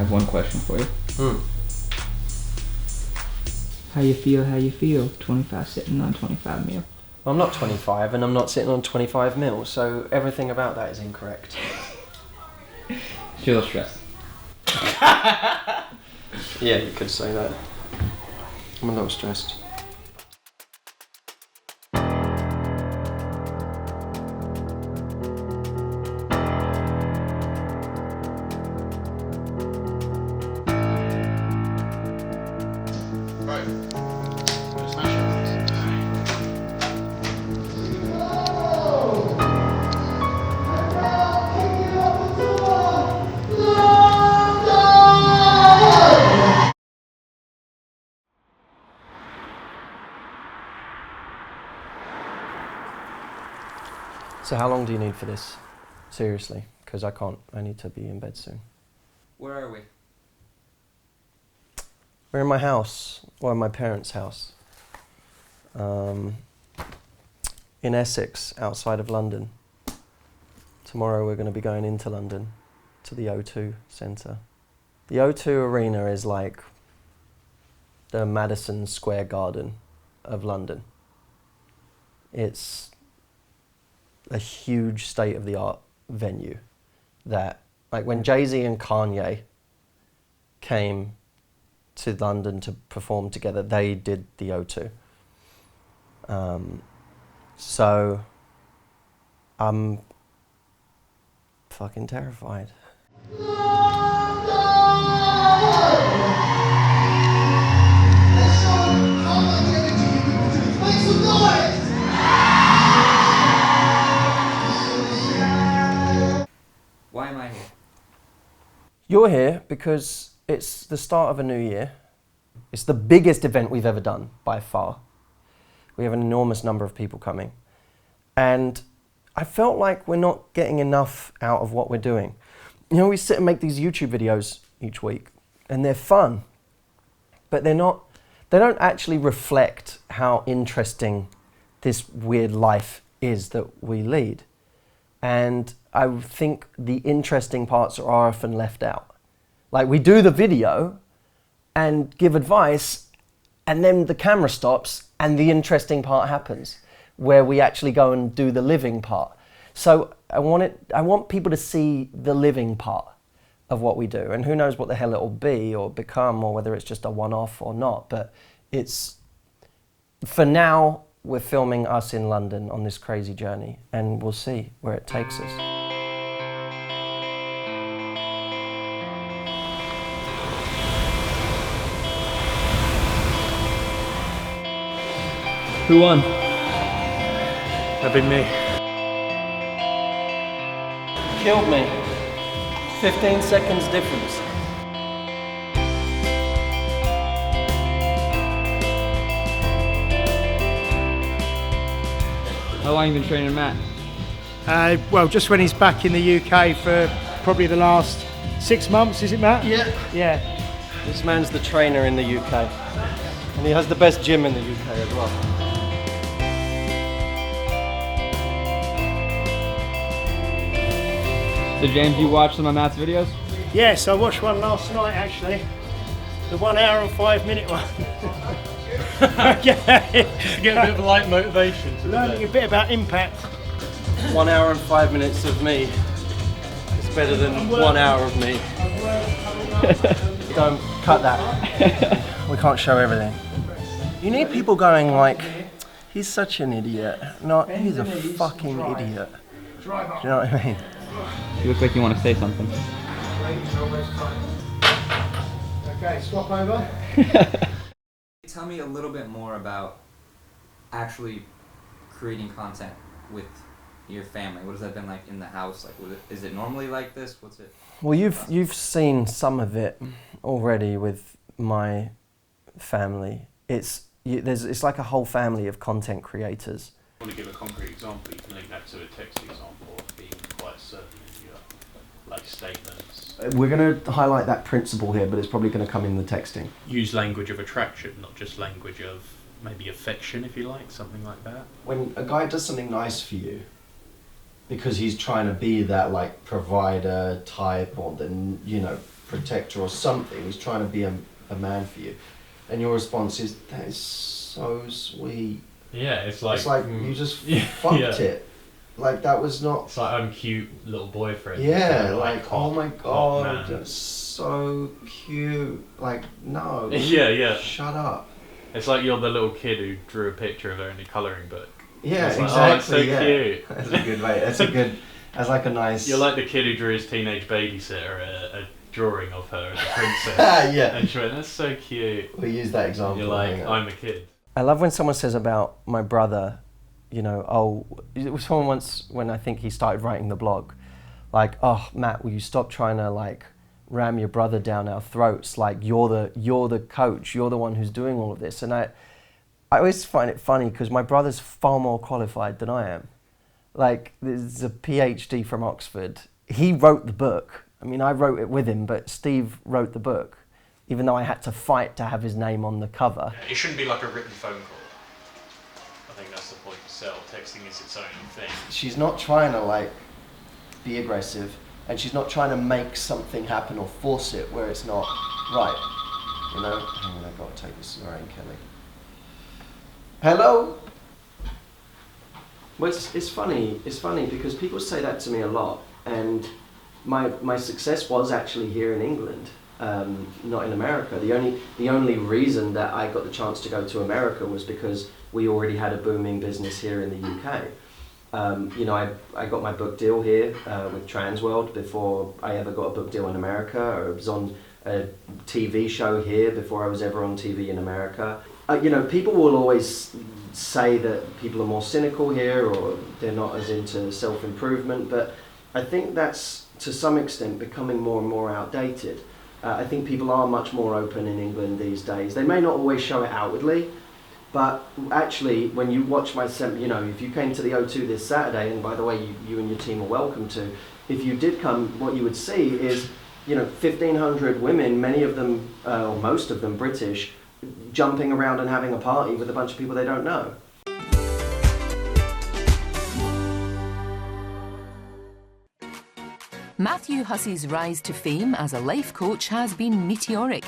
have one question for you. How you feel? 25 sitting on 25 mil. I'm not 25 and I'm not sitting on 25 mil, so everything about that is incorrect. Feel stressed. Yeah, you could say that. I'm a little stressed. So how long do you need for this? Seriously, because I can't. I need to be in bed soon. Where are we? We're in my house, or in my parents' house. In Essex, outside of London. Tomorrow we're going to be going into London, to the O2 Centre. The O2 Arena is like the Madison Square Garden of London. It's a huge state-of-the-art venue that, like when Jay-Z and Kanye came to London to perform together, they did the O2. So I'm fucking terrified. Why am I here? You're here because it's the start of a new year. It's the biggest event we've ever done, by far. We have an enormous number of people coming. And I felt like we're not getting enough out of what we're doing. You know, we sit and make these YouTube videos each week, and they're fun, but they don't actually reflect how interesting this weird life is that we lead. And I think the interesting parts are often left out. Like, we do the video and give advice, and then the camera stops and the interesting part happens, where we actually go and do the living part. So I want people to see the living part of what we do, and who knows what the hell it'll be or become, or whether it's just a one-off or not. But it's, for now, we're filming us in London on this crazy journey, and we'll see where it takes us. Who won? That'd be me. Killed me. 15 seconds difference. How long have you been training Matt? Well, just when he's back in the UK for probably the last 6 months, is it, Matt? Yeah. Yeah. This man's the trainer in the UK. And he has the best gym in the UK as well. So James, you watched some of Matt's videos? Yes, I watched one last night actually. The 1 hour and 5 minute one. Yeah. To get a bit of light motivation. Learning a bit about impact. 1 hour and 5 minutes of me is better than 1 hour of me. Don't cut that. We can't show everything. You need people going like, he's such an idiot. Not, he's a fucking idiot. Do you know what I mean? You look like you want to say something. Okay, swap over. Tell me a little bit more about actually creating content with your family. What has that been like in the house? Like, is it normally like this? What's it? Well, you've seen some of it already with my family. It's like a whole family of content creators. I want to give a concrete example. You can link that to a text example of being quite certain in your statements. We're going to highlight that principle here, but it's probably going to come in the texting. Use language of attraction, not just language of maybe affection, if you like, something like that. When a guy does something nice for you, because he's trying to be that like provider type, or then, you know, protector or something. He's trying to be a man for you. And your response is, that is so sweet. Yeah, it's like you just fucked it. Like, that was not... It's like, I'm cute little boyfriend. Yeah, like, oh my god, man. that's so cute. Like, no. Yeah. Shut up. It's like you're the little kid who drew a picture of her in a colouring book. Yeah, it's exactly. Like, oh, it's so cute. That's a good way. That's like a nice... You're like the kid who drew his teenage babysitter a drawing of her as a princess. Yeah. And she went, that's so cute. We use that example. You're like, I'm a kid. I love when someone says about my brother, you know, oh, it was someone once when I think he started writing the blog, like, oh, Matt, will you stop trying to like ram your brother down our throats? Like, you're the coach, you're the one who's doing all of this. And I always find it funny because my brother's far more qualified than I am. Like, there's a PhD from Oxford. He wrote the book. I mean, I wrote it with him, but Steve wrote the book, even though I had to fight to have his name on the cover. It shouldn't be like a written phone call. I think that's the point of cell. Texting is its own thing. She's not trying to like be aggressive, and she's not trying to make something happen or force it where it's not right. You know? Hang on, I've got to take this around, Kelly. Hello? Well, it's funny because people say that to me a lot, and my success was actually here in England, not in America. The only reason that I got the chance to go to America was because we already had a booming business here in the UK. You know, I got my book deal here with Transworld before I ever got a book deal in America, or I was on a TV show here before I was ever on TV in America. You know, people will always say that people are more cynical here, or they're not as into self-improvement, but I think that's to some extent becoming more and more outdated. I think people are much more open in England these days. They may not always show it outwardly, but actually when you watch my you know, if you came to the O2 this Saturday, and by the way, you and your team are welcome to, if you did come, what you would see is, you know, 1,500 women, many of them, or most of them British, jumping around and having a party with a bunch of people they don't know. Matthew Hussey's rise to fame as a life coach has been meteoric.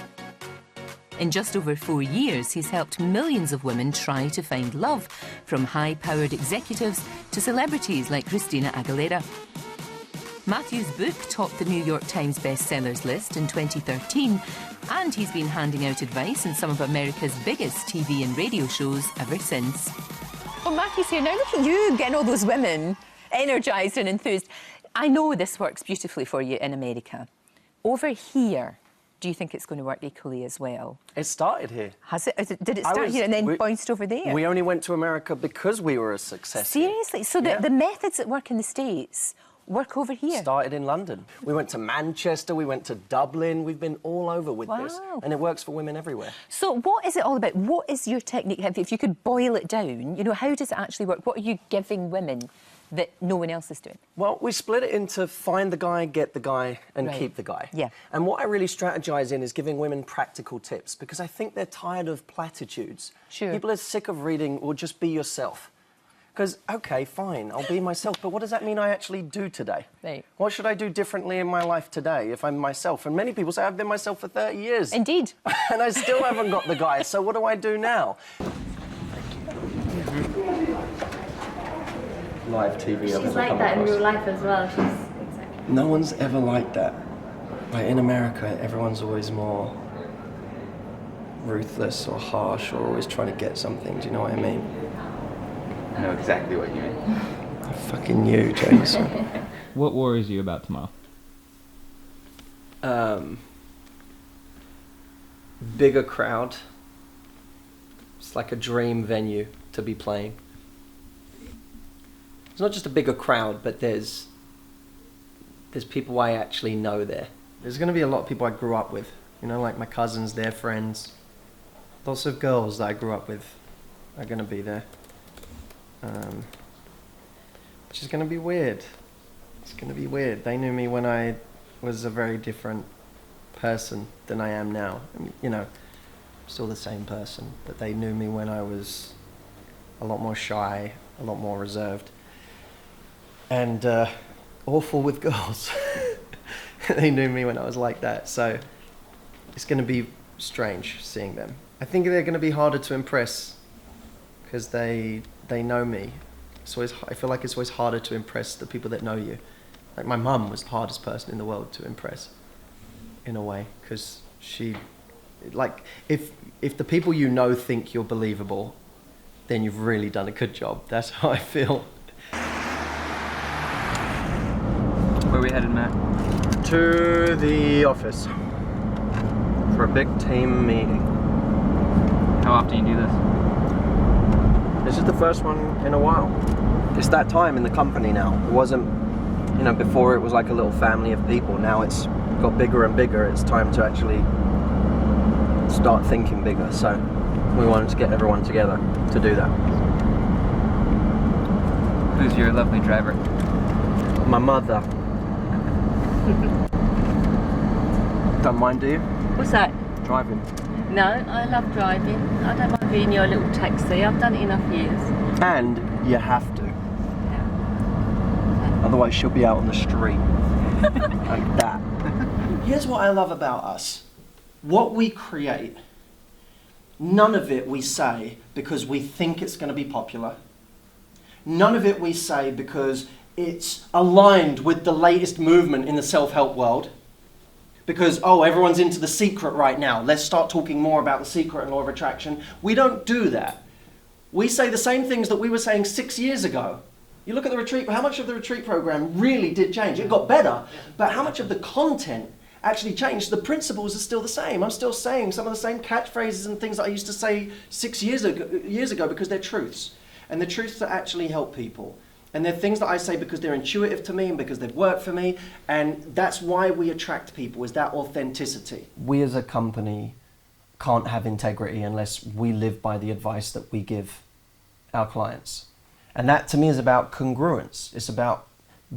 In just over 4 years, he's helped millions of women try to find love, from high-powered executives to celebrities like Christina Aguilera. Matthew's book topped the New York Times bestsellers list in 2013, and he's been handing out advice in some of America's biggest TV and radio shows ever since. Well, Matthew's here. Now look at you getting all those women energised and enthused. I know this works beautifully for you in America. Over here, do you think it's going to work equally as well? It started here. Has it? Did it start here and then bounced over there? We only went to America because we were a success. Seriously? So the methods that work in the States work over here? Started in London. We went to Manchester, we went to Dublin, we've been all over with this. And it works for women everywhere. So what is it all about? What is your technique? If you could boil it down, you know, how does it actually work? What are you giving women that no one else is doing? Well, we split it into find the guy, get the guy, and keep the guy. Yeah. And what I really strategize in is giving women practical tips, because I think they're tired of platitudes. Sure. People are sick of reading, well, just be yourself. Because, okay, fine, I'll be myself, but what does that mean I actually do today? Right. What should I do differently in my life today if I'm myself? And many people say, I've been myself for 30 years. Indeed. And I still haven't got the guy, so what do I do now? Live TV. She's like that in real life as well. She's exactly. No one's ever like that. Like in America, everyone's always more ruthless or harsh or always trying to get something. Do you know what I mean? I know exactly what you mean. I fucking knew, Jameson. What worries you about tomorrow? Bigger crowd. It's like a dream venue to be playing. It's not just a bigger crowd, but there's people I actually know there. There's going to be a lot of people I grew up with, you know, like my cousins, their friends. Lots of girls that I grew up with are going to be there. Which is going to be weird. It's going to be weird. They knew me when I was a very different person than I am now. I mean, you know, I'm still the same person, but they knew me when I was a lot more shy, a lot more reserved. And awful with girls. they knew me when I was like that. So it's going to be strange seeing them. I think they're going to be harder to impress because they know me. So I feel like it's always harder to impress the people that know you. Like my mum was the hardest person in the world to impress, in a way, because she, like, if the people you know think you're believable, then you've really done a good job. That's how I feel. Where are we headed, Matt? To the office for a big team meeting. How often do you do this? This is the first one in a while. It's that time in the company now. It wasn't, before it was like a little family of people. Now it's got bigger and bigger. It's time to actually start thinking bigger. So we wanted to get everyone together to do that. Who's your lovely driver? My mother. Don't mind, do you? What's that? Driving. No, I love driving. I don't mind being your little taxi. I've done it enough years. And you have to. Otherwise she'll be out on the street. Like that. Here's what I love about us. What we create, none of it we say because we think it's going to be popular. None of it we say because it's aligned with the latest movement in the self-help world. Because, everyone's into The Secret right now. Let's start talking more about The Secret and Law of Attraction. We don't do that. We say the same things that we were saying 6 years ago. You look at the retreat, how much of the retreat program really did change? It got better, but how much of the content actually changed? The principles are still the same. I'm still saying some of the same catchphrases and things that I used to say 6 years ago because they're truths. And they're truths that actually help people. And they're things that I say because they're intuitive to me and because they've worked for me. And that's why we attract people, is that authenticity. We as a company can't have integrity unless we live by the advice that we give our clients. And that to me is about congruence. It's about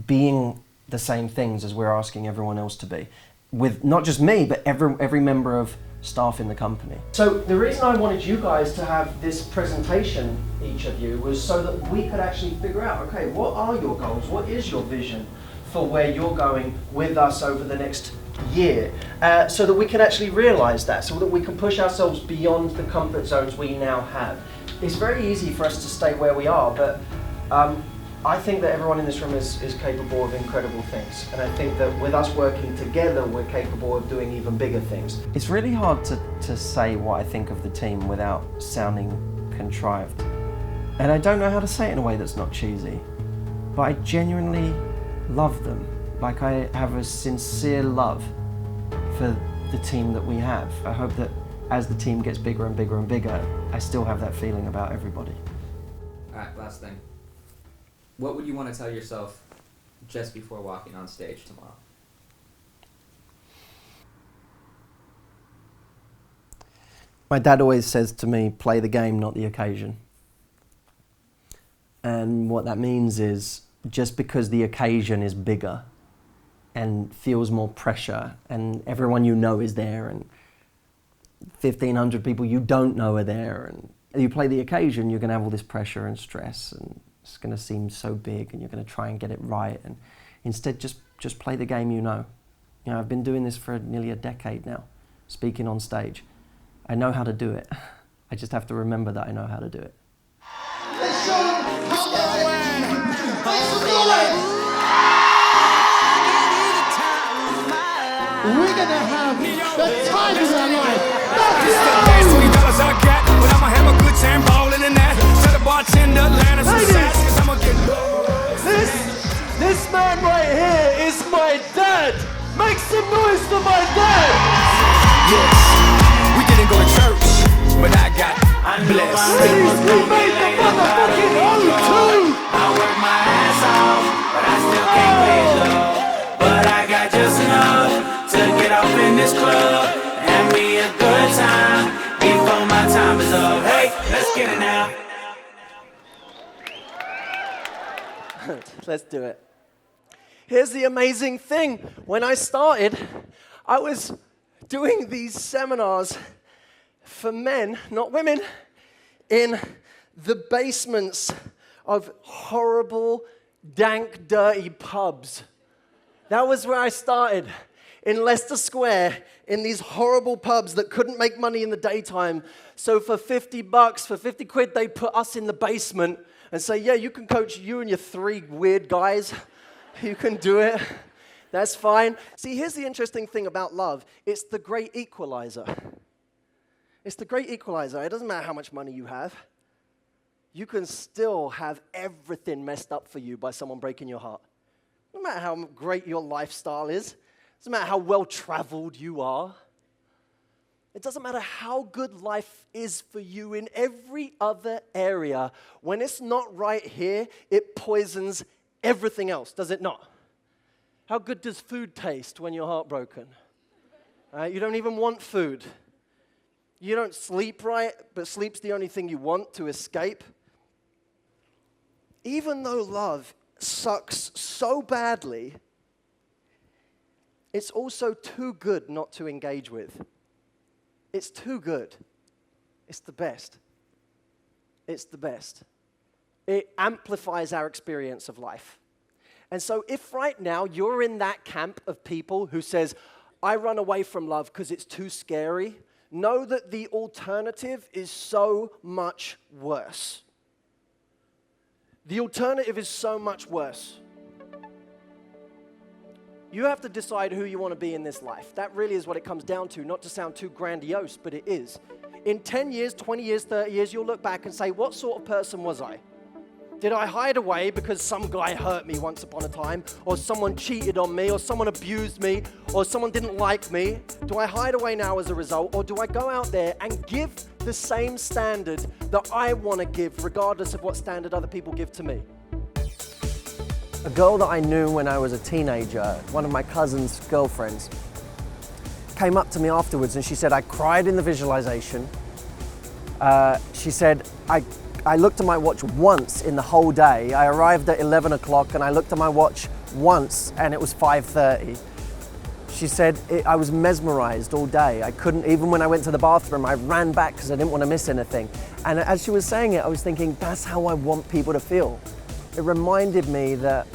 being the same things as we're asking everyone else to be. With not just me, but every member of staff in the company. So the reason I wanted you guys to have this presentation, each of you, was so that we could actually figure out, okay, what are your goals? What is your vision for where you're going with us over the next year? So that we can actually realize that, so that we can push ourselves beyond the comfort zones we now have. It's very easy for us to stay where we are, but I think that everyone in this room is capable of incredible things. And I think that with us working together, we're capable of doing even bigger things. It's really hard to say what I think of the team without sounding contrived. And I don't know how to say it in a way that's not cheesy, but I genuinely love them. Like, I have a sincere love for the team that we have. I hope that as the team gets bigger and bigger and bigger, I still have that feeling about everybody. All right, last thing. What would you want to tell yourself just before walking on stage tomorrow? My dad always says to me, play the game, not the occasion. And what that means is, just because the occasion is bigger and feels more pressure and everyone you know is there and 1,500 people you don't know are there, and you play the occasion, you're going to have all this pressure and stress, and it's going to seem so big, and you're going to try and get it right. And instead, just play the game you know. I've been doing this for nearly a decade now, speaking on stage. I know how to do it. I just have to remember that I know how to do it. We're gonna have the time of our life. $20 I got, but I'ma have a good time ballin' in that. Tell the bartender, Atlanta, some sass, 'cause I'ma get This man right here is my dad. Make some noise for my dad. Yes, we didn't go to church, but I'm blessed. Ladies, we made the motherfucking O2. I work my ass off, but I still can't pay it low. But I got just enough to get off in this club. Have me a good time before my time is up. Hey, let's get it now. Let's do it. Here's the amazing thing. When I started, I was doing these seminars for men, not women, in the basements of horrible, dank, dirty pubs. That was where I started. in Leicester Square in these horrible pubs that couldn't make money in the daytime. So for 50 bucks, for 50 quid, they put us in the basement and say, yeah, you can coach you and your 3 weird guys. You can do it. That's fine. See, here's the interesting thing about love. It's the great equalizer. It's the great equalizer. It doesn't matter how much money you have. You can still have everything messed up for you by someone breaking your heart. No matter how great your lifestyle is. Doesn't matter how well-traveled you are. It doesn't matter how good life is for you in every other area. When it's not right here, it poisons everything else, does it not? How good does food taste when you're heartbroken? You don't even want food. You don't sleep right, but sleep's the only thing you want to escape. Even though love sucks so badly, it's also too good not to engage with. It's too good. It's the best. It's the best. It amplifies our experience of life. And so if right now you're in that camp of people who says, I run away from love because it's too scary, know that the alternative is so much worse. The alternative is so much worse. You have to decide who you want to be in this life. That really is what it comes down to, not to sound too grandiose, but it is. In 10 years, 20 years, 30 years, you'll look back and say, what sort of person was I? Did I hide away because some guy hurt me once upon a time, or someone cheated on me, or someone abused me, or someone didn't like me? Do I hide away now as a result, or do I go out there and give the same standard that I want to give, regardless of what standard other people give to me? A girl that I knew when I was a teenager, one of my cousin's girlfriends, came up to me afterwards and she said, I cried in the visualization. She said, I looked at my watch once in the whole day. I arrived at 11 o'clock and I looked at my watch once and it was 5:30. She said, I was mesmerized all day. I couldn't, even when I went to the bathroom, I ran back because I didn't want to miss anything. And as she was saying it, I was thinking, that's how I want people to feel. It reminded me that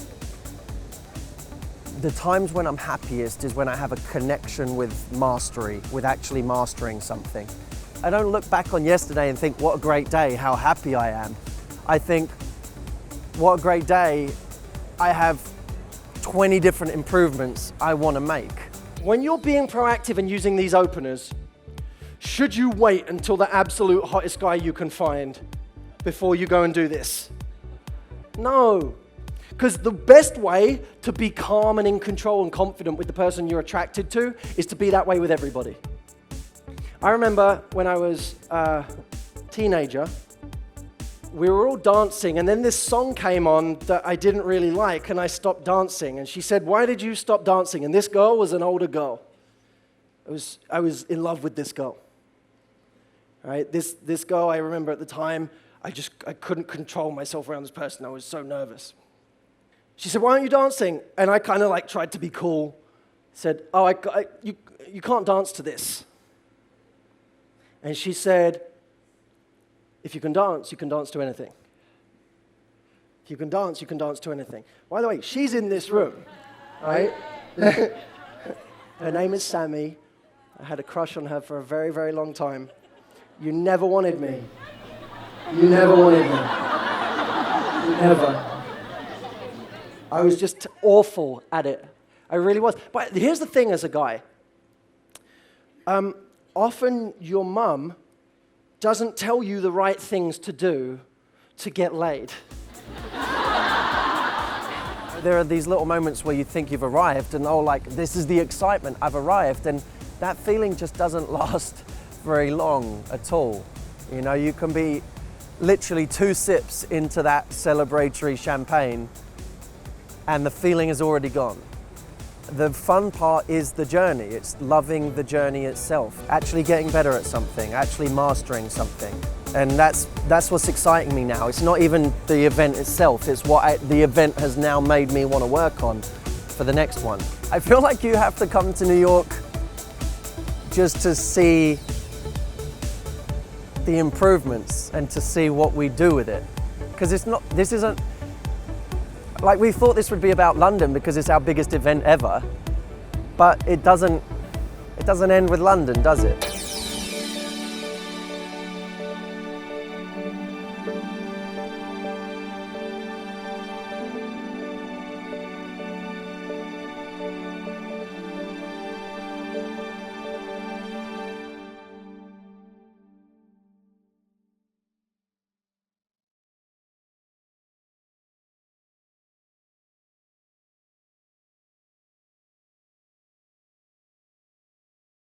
the times when I'm happiest is when I have a connection with mastery, with actually mastering something. I don't look back on yesterday and think, what a great day, how happy I am. I think, what a great day, I have 20 different improvements I want to make. When you're being proactive and using these openers, should you wait until the absolute hottest guy you can find before you go and do this? No. Because the best way to be calm and in control and confident with the person you're attracted to is to be that way with everybody. I remember when I was a teenager, we were all dancing and then this song came on that I didn't really like and I stopped dancing. And she said, why did you stop dancing? And this girl was an older girl. I was in love with this girl. All right? This girl, I remember at the time, I couldn't control myself around this person. I was so nervous. She said, why aren't you dancing? And I kind of like tried to be cool. Said, oh, you can't dance to this. And she said, if you can dance to anything. If you can dance to anything. By the way, she's in this room, right? Her name is Sammy. I had a crush on her for a very, very long time. You never wanted me. You never wanted me. Never. I was just awful at it. I really was. But here's the thing as a guy. Often your mum doesn't tell you the right things to do to get laid. There are these little moments where you think you've arrived and oh, like, this is the excitement, I've arrived. And that feeling just doesn't last very long at all. You know, you can be literally 2 sips into that celebratory champagne and the feeling is already gone. The fun part is the journey. It's loving the journey itself, actually getting better at something, actually mastering something. And that's what's exciting me now. It's not even the event itself, it's what the event has now made me want to work on for the next one. I feel like you have to come to New York just to see the improvements and to see what we do with it. Because this isn't, like we thought this would be about London because it's our biggest event ever. But it doesn't end with London, does it?